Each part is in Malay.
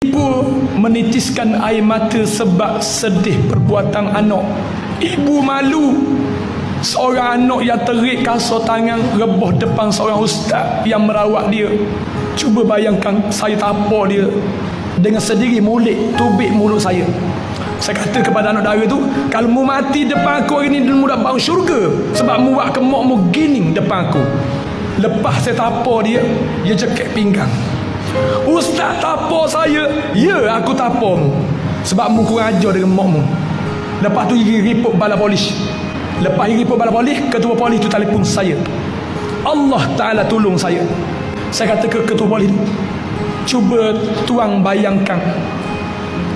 Ibu menitiskan air mata sebab sedih perbuatan anak. Ibu malu. Seorang anak yang terik kasar tangan rebah depan seorang ustaz yang merawat dia. Cuba bayangkan, saya tapar dia dengan sendiri, mulut, tubik mulut saya. Saya kata kepada anak dara tu, kalau mu mati depan aku hari ni, mu dah bau syurga. Sebab mu buat kemok mu gining depan aku. Lepas saya tapar dia, dia cekik pinggang. Ustaz tapar saya. Ya, aku tapar mu sebab mu kurang ajar dengan mak mu. Lepas tu dia report bala polis. Lepas dia report bala polis, ketua polis tu telefon saya. Allah Ta'ala tolong saya. Saya kata ke ketua polis, cuba tuang bayangkan,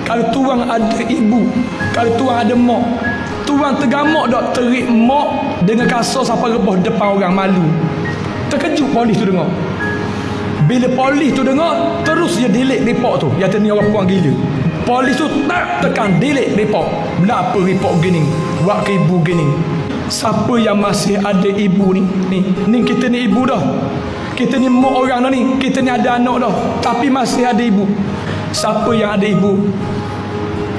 kalau tuang ada ibu, kalau tuang ada mak, tuang tergamak tak terik mak dengan kasar sampai rebah depan orang, malu. Terkejut polis tu dengar. Bila polis tu dengar, terus dia delete report tu. Dia kata ni orang puang gila. Polis tu tak tekan delete report. Kenapa report gini? Buat ke ibu gini? Siapa yang masih ada ibu ni? Ni kita ni ibu dah. Kita ni mak orang dah ni. Kita ni ada anak dah, tapi masih ada ibu. Siapa yang ada ibu?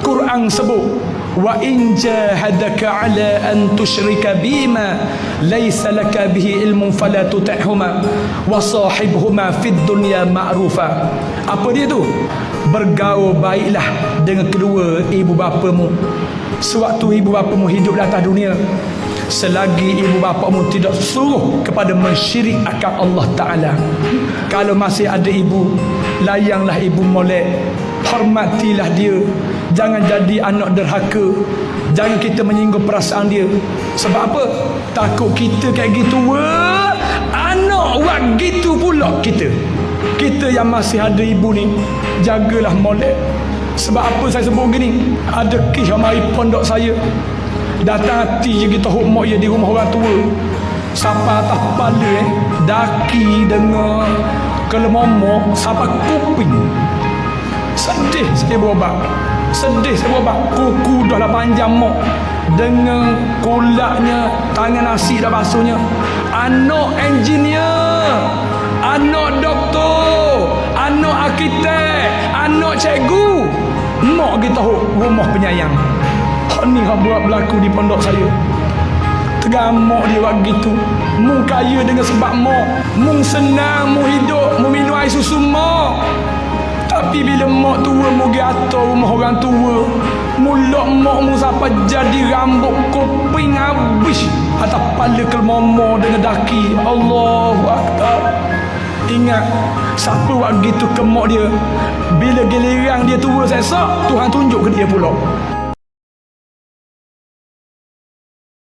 Quran sebut, wa in jahadaka ala an tusyrika bima laysa laka bihi ilmun fala tuti'huma wa sahibhuma fid dunya ma'rufa. Apa dia tu? Bergaul baiklah dengan kedua ibu bapamu sewaktu ibu bapamu hidup di atas dunia, selagi ibu bapamu tidak suruh kepada mensyirik akan Allah Ta'ala. Kalau masih ada ibu, layanglah ibu molek, hormatilah dia. Jangan jadi anak derhaka. Jangan kita menyinggung perasaan dia. Sebab apa? Takut kita kayak gitu, anak buat gitu pula kita. Kita yang masih ada ibu ni, jagalah molek. Sebab apa saya sebut gini? Ada kisah mari pondok saya, datang hati je kita hukmak dia di rumah orang tua. Sampai atas kepala daki dengar kelemomok sampai kuping. Sedih saya berobat. Sedih saya berobat. Kuku dah lah panjang mak, dengan kulaknya tangan nasi dah basuhnya. Anak engineer, anak doktor, anak arkitek, anak cikgu. Mak kita rumah penyayang. Ni yang buat berlaku di pondok saya. Tergamak dia buat gitu. Mu kaya dengan sebab mak. Mu senang, mu hidup, mu minum air susu mak. Tapi bila mak tua, mu pergi atas rumah orang tua, mulak mak mu sampai jadi rambut kuping habis atas kepala kelmama dengan daki. Allahu Akbar. Ingat, siapa buat gitu ke mak dia, bila giliran dia tua sesak, Tuhan tunjuk ke dia pula.